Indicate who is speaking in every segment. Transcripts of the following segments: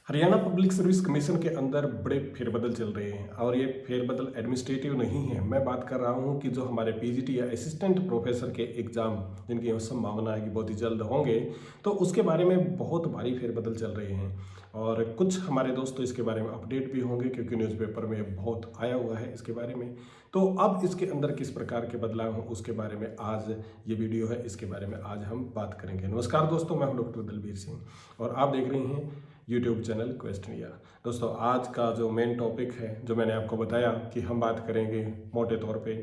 Speaker 1: Haryana public service commission के अंदर बड़े फेरबदल चल रहे हैं और ये फेरबदल एडमिनिस्ट्रेटिव नहीं है। मैं बात कर रहा हूँ कि जो हमारे पीजीटी या असिस्टेंट प्रोफेसर के एग्ज़ाम जिनकी संभावना है कि बहुत ही जल्द होंगे, तो उसके बारे में बहुत भारी फेरबदल चल रहे हैं। और कुछ हमारे दोस्त तो इसके बारे में अपडेट भी होंगे क्योंकि न्यूज़पेपर में बहुत आया हुआ है इसके बारे में। तो अब इसके अंदर किस प्रकार के बदलाव हों उसके बारे में आज ये वीडियो है, इसके बारे में आज हम बात करेंगे। नमस्कार दोस्तों, मैं हूँ डॉक्टर दलबीर सिंह और आप देख रहे हैं यूट्यूब चैनल क्वेश्चनिया। दोस्तों, आज का जो मेन टॉपिक है, जो मैंने आपको बताया कि हम बात करेंगे मोटे तौर पे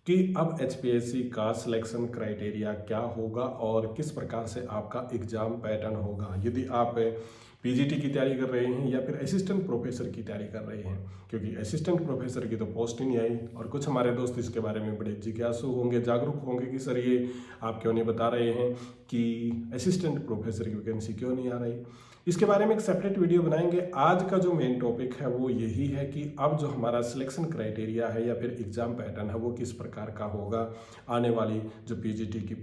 Speaker 1: कि अब एचपीएससी का सिलेक्शन क्राइटेरिया क्या होगा और किस प्रकार से आपका एग्ज़ाम पैटर्न होगा यदि आप पीजीटी की तैयारी कर रहे हैं या फिर असिस्टेंट प्रोफेसर की तैयारी कर रहे हैं, क्योंकि असिस्टेंट प्रोफेसर की तो पोस्ट ही नहीं आई। और कुछ हमारे दोस्त इसके बारे में बड़े जिज्ञासु होंगे, जागरूक होंगे कि सर ये आप क्यों नहीं बता रहे हैं कि असिस्टेंट प्रोफेसर की वैकेंसी क्यों नहीं आ रही। इसके बारे में एक सेपरेट वीडियो बनाएंगे। आज का जो मेन टॉपिक है वो यही है कि अब जो हमारा सिलेक्शन क्राइटेरिया है या फिर एग्ज़ाम पैटर्न है वो किस प्रकार का होगा। आने वाली जो पीजीटी की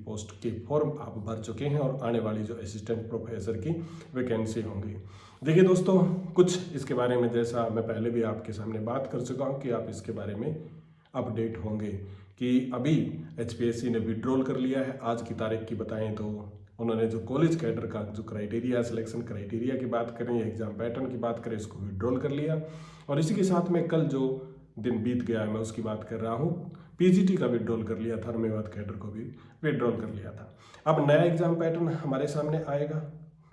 Speaker 1: पोस्ट के फॉर्म आप भर चुके हैं और आने वाली जो असिस्टेंट प्रोफेसर की वैकेंसी होंगी। देखिए दोस्तों, कुछ इसके बारे में जैसा मैं पहले भी आपके सामने बात कर चुका हूँ कि आप इसके बारे में अपडेट होंगे कि अभी एचपीएससी ने विड्रॉल कर लिया है। आज की तारीख की बताएं तो उन्होंने जो कॉलेज कैडर का जो क्राइटेरिया, सिलेक्शन क्राइटेरिया की बात करें या एग्जाम पैटर्न की बात करें, इसको विड्रॉल कर लिया। और इसी के साथ में कल जो दिन बीत गया है मैं उसकी बात कर रहा हूँ, पीजीटी का विड्रॉल कर लिया था, मेवात कैडर को भी विड्रॉल कर लिया था। अब नया एग्जाम पैटर्न हमारे सामने आएगा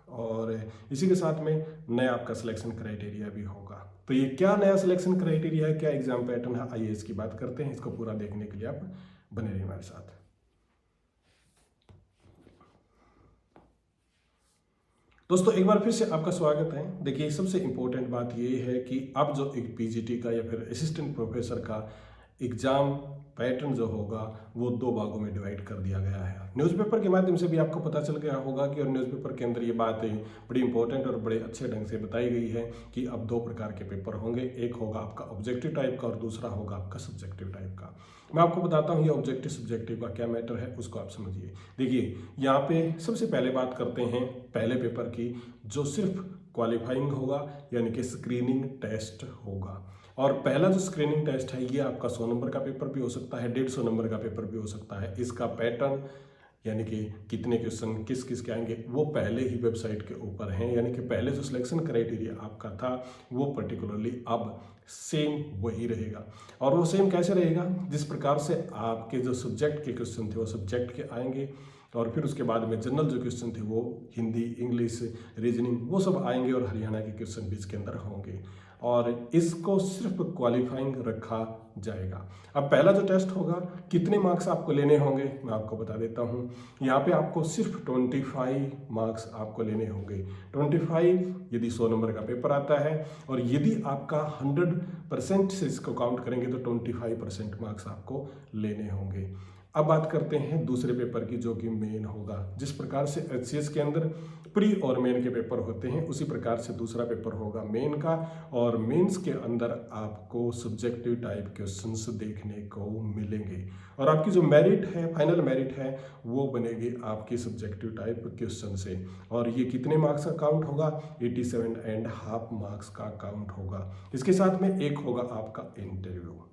Speaker 1: और इसी के साथ में नया आपका सिलेक्शन क्राइटेरिया भी होगा। तो ये क्या नया सिलेक्शन क्राइटेरिया है, क्या एग्जाम पैटर्न है, आइए इसकी बात करते हैं। इसको पूरा देखने के लिए आप बने रहिए हमारे साथ। दोस्तों, एक बार फिर से आपका स्वागत है। देखिए, सबसे इम्पोर्टेंट बात ये है कि अब जो एक पीजीटी का या फिर असिस्टेंट प्रोफेसर का एग्ज़ाम पैटर्न जो होगा वो दो भागों में डिवाइड कर दिया गया है। न्यूज़पेपर के माध्यम से भी आपको पता चल गया होगा कि, और न्यूज़पेपर के अंदर ये बात बड़ी इंपॉर्टेंट और बड़े अच्छे ढंग से बताई गई है कि अब दो प्रकार के पेपर होंगे। एक होगा आपका ऑब्जेक्टिव टाइप का और दूसरा होगा आपका सब्जेक्टिव टाइप का। मैं आपको बताता हूँ ये ऑब्जेक्टिव सब्जेक्टिव का क्या मैटर है, उसको आप समझिए। देखिए, यहाँ पे सबसे पहले बात करते हैं पहले पेपर की, जो सिर्फ क्वालिफाइंग होगा यानी कि स्क्रीनिंग टेस्ट होगा। और पहला जो स्क्रीनिंग टेस्ट है ये आपका 100 नंबर का पेपर भी हो सकता है, 150 नंबर का पेपर भी हो सकता है। इसका पैटर्न यानी कि कितने क्वेश्चन किस किस के आएंगे वो पहले ही वेबसाइट के ऊपर हैं। यानी कि पहले जो सिलेक्शन क्राइटेरिया आपका था वो पर्टिकुलरली अब सेम वही रहेगा। और वो सेम कैसे रहेगा, जिस प्रकार से आपके जो सब्जेक्ट के क्वेश्चन थे वो सब्जेक्ट के आएंगे और फिर उसके बाद में जनरल जो क्वेश्चन थे वो हिंदी, इंग्लिश, रीजनिंग वो सब आएंगे और हरियाणा के क्वेश्चन भी इसके अंदर होंगे और इसको सिर्फ क्वालिफाइंग रखा जाएगा। अब पहला जो टेस्ट होगा, कितने मार्क्स आपको लेने होंगे मैं आपको बता देता हूँ। यहाँ पे आपको सिर्फ 25 मार्क्स आपको लेने होंगे। 25 यदि 100 नंबर का पेपर आता है और यदि आपका 100% से इसको काउंट करेंगे तो 25% मार्क्स आपको लेने होंगे। अब बात करते हैं दूसरे पेपर की, जो कि मेन होगा। जिस प्रकार से एचसीएस के अंदर प्री और मेन के पेपर होते हैं उसी प्रकार से दूसरा पेपर होगा मेन का। और मेंस के अंदर आपको सब्जेक्टिव टाइप क्वेश्चंस देखने को मिलेंगे और आपकी जो मेरिट है, फाइनल मेरिट है, वो बनेगी आपकी सब्जेक्टिव टाइप क्वेश्चन से। और ये कितने मार्क्स का काउंट होगा, 87.5 मार्क्स का काउंट होगा। इसके साथ में एक होगा आपका इंटरव्यू,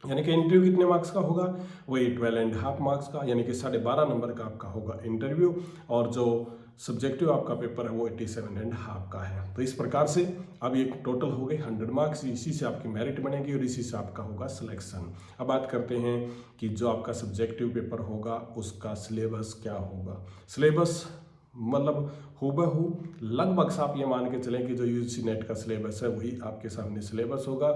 Speaker 1: यानी कि इंटरव्यू कितने मार्क्स का होगा, वही 12.5 मार्क्स का, यानी कि 12.5 नंबर का आपका होगा इंटरव्यू। और जो सब्जेक्टिव आपका पेपर है वो 87.5 का है। तो इस प्रकार से अब ये टोटल हो गए 100 मार्क्स। इसी से आपकी मेरिट बनेगी और इसी से आपका होगा सिलेक्शन। अब बात करते हैं कि जो आपका सब्जेक्टिव पेपर होगा उसका सिलेबस क्या होगा। सिलेबस मतलब हूबहू लगभग आप ये मान के चलें कि जो यूजीसी नेट का सिलेबस है वही आपके सामने सिलेबस होगा।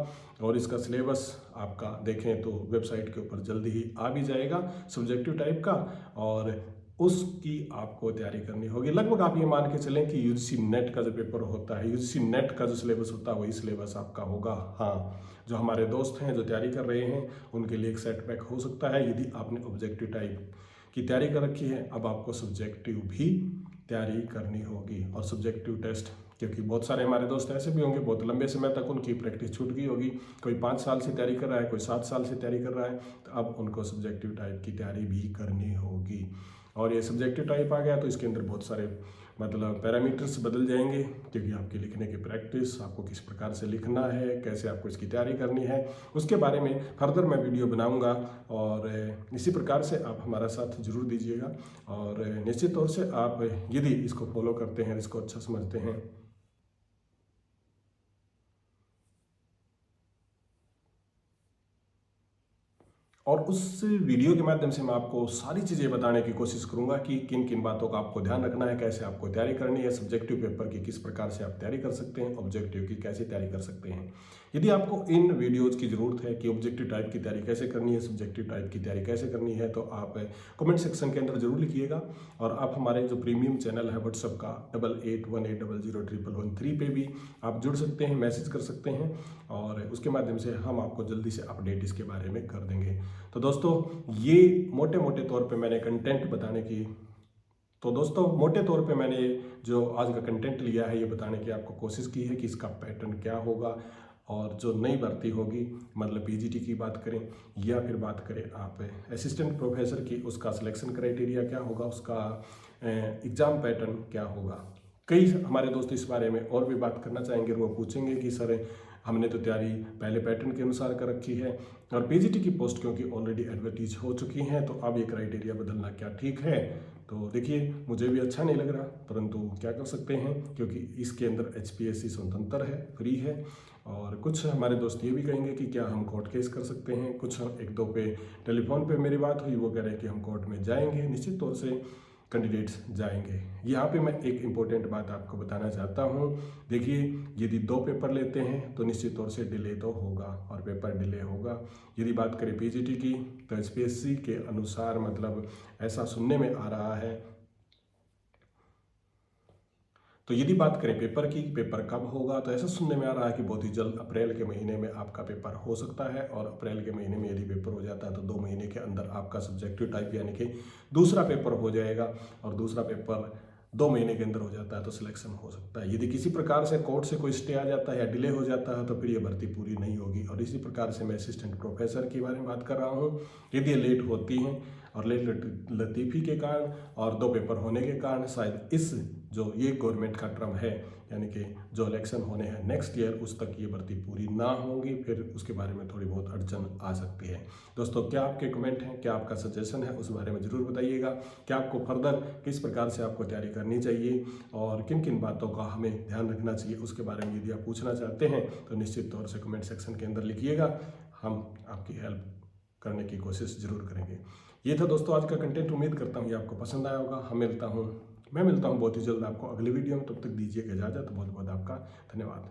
Speaker 1: और इसका सिलेबस आपका देखें तो वेबसाइट के ऊपर जल्दी ही आ भी जाएगा सब्जेक्टिव टाइप का, और उसकी आपको तैयारी करनी होगी। लगभग आप ये मान के चलें कि यूजीसी नेट का जो पेपर होता है, यूजीसी नेट का जो सिलेबस होता है वही सिलेबस आपका होगा। हाँ, जो हमारे दोस्त हैं जो तैयारी कर रहे हैं उनके लिए एक सेटबैक हो सकता है यदि आपने ऑब्जेक्टिव टाइप की तैयारी कर रखी है। अब आपको सब्जेक्टिव भी तैयारी करनी होगी और सब्जेक्टिव टेस्ट, क्योंकि बहुत सारे हमारे दोस्त ऐसे भी होंगे बहुत लंबे समय तक उनकी प्रैक्टिस छूट गई होगी। कोई 5 साल से तैयारी कर रहा है, कोई 7 साल से तैयारी कर रहा है, तो अब उनको सब्जेक्टिव टाइप की तैयारी भी करनी होगी। और ये सब्जेक्टिव टाइप आ गया तो इसके अंदर बहुत सारे मतलब पैरामीटर्स बदल जाएंगे, क्योंकि आपके लिखने की प्रैक्टिस, आपको किस प्रकार से लिखना है, कैसे आपको इसकी तैयारी करनी है, उसके बारे में फर्दर मैं वीडियो बनाऊंगा। और इसी प्रकार से आप हमारा साथ जरूर दीजिएगा। और निश्चित तौर से आप यदि इसको फॉलो करते हैं, इसको अच्छा समझते हैं, और उस वीडियो के माध्यम से मैं आपको सारी चीज़ें बताने की कोशिश करूंगा कि किन किन बातों का आपको ध्यान रखना है, कैसे आपको तैयारी करनी है, सब्जेक्टिव पेपर की किस प्रकार से आप तैयारी कर सकते हैं, ऑब्जेक्टिव की कैसे तैयारी कर सकते हैं। यदि आपको इन वीडियोज़ की ज़रूरत है कि ऑब्जेक्टिव टाइप की तैयारी कैसे करनी है, सब्जेक्टिव टाइप की तैयारी कैसे करनी है, तो आप कमेंट सेक्शन के अंदर जरूर लिखिएगा। और आप हमारे जो प्रीमियम चैनल है व्हाट्सअप का 8818000113 पे भी आप जुड़ सकते हैं, मैसेज कर सकते हैं, और उसके माध्यम से हम आपको जल्दी से अपडेट इसके बारे में कर देंगे। तो दोस्तों, ये मोटे मोटे तौर पे मैंने कंटेंट बताने की तो दोस्तों मोटे तौर पे मैंने जो आज का कंटेंट लिया है, ये बताने की आपको कोशिश की है कि इसका पैटर्न क्या होगा, और जो नई भर्ती होगी, मतलब पीजीटी की बात करें या फिर बात करें आप असिस्टेंट प्रोफेसर की, उसका सिलेक्शन क्राइटेरिया क्या होगा, उसका एग्ज़ाम पैटर्न क्या होगा। कई हमारे दोस्त इस बारे में और भी बात करना चाहेंगे, वो पूछेंगे कि सर हमने तो तैयारी पहले पैटर्न के अनुसार कर रखी है, और पीजीटी की पोस्ट क्योंकि ऑलरेडी एडवर्टीज हो चुकी हैं, तो अब ये क्राइटेरिया बदलना क्या ठीक है। तो देखिए, मुझे भी अच्छा नहीं लग रहा, परंतु क्या कर सकते हैं, क्योंकि इसके अंदर HPSC स्वतंत्र है, फ्री है। और कुछ हमारे दोस्त ये भी कहेंगे कि क्या हम कोर्ट केस कर सकते हैं। कुछ एक दो पे टेलीफोन पे मेरी बात हुई, वो कह रहे हैं कि हम कोर्ट में जाएंगे, निश्चित तौर से कैंडिडेट्स जाएंगे। यहाँ पे मैं एक इम्पोर्टेंट बात आपको बताना चाहता हूँ। देखिए, यदि 2 पेपर लेते हैं तो निश्चित तौर से डिले तो होगा, और पेपर डिले होगा। यदि बात करें पीजीटी की, तो HPSC के अनुसार मतलब ऐसा सुनने में आ रहा है। तो यदि बात करें पेपर की, पेपर कब होगा, तो ऐसा सुनने में आ रहा है कि बहुत ही जल्द अप्रैल के महीने में आपका पेपर हो सकता है। और अप्रैल के महीने में यदि पेपर हो जाता है तो 2 महीने के अंदर आपका सब्जेक्टिव टाइप यानी कि दूसरा पेपर हो जाएगा, और दूसरा पेपर 2 महीने के अंदर हो जाता है तो सिलेक्शन हो सकता है। यदि किसी प्रकार से कोर्ट से कोई स्टे आ जाता है या डिले हो जाता है तो फिर ये भर्ती पूरी नहीं होगी। और इसी प्रकार से मैं असिस्टेंट प्रोफेसर के बारे में बात कर रहा हूँ। यदि ये लेट होती हैं, और लेट लतीफ़ी के कारण और 2 पेपर होने के कारण शायद इस जो ये गवर्नमेंट का टर्म है, यानी कि जो इलेक्शन होने हैं नेक्स्ट ईयर, उस तक ये भर्ती पूरी ना होंगी, फिर उसके बारे में थोड़ी बहुत अड़चन आ सकती है। दोस्तों, क्या आपके कमेंट हैं, क्या आपका सजेशन है, उस बारे में ज़रूर बताइएगा। क्या आपको फर्दर किस प्रकार से आपको तैयारी करनी चाहिए, और किन किन बातों का हमें ध्यान रखना चाहिए, उसके बारे में यदि आप पूछना चाहते हैं तो निश्चित तौर से कमेंट सेक्शन के अंदर लिखिएगा। हम आपकी हेल्प करने की कोशिश जरूर करेंगे। ये था दोस्तों आज का कंटेंट। उम्मीद करता हूँ ये आपको पसंद आया होगा। मैं मिलता हूँ बहुत ही जल्द आपको अगली वीडियो में। तब तक दीजिएगा इजाज़त। बहुत बहुत आपका धन्यवाद।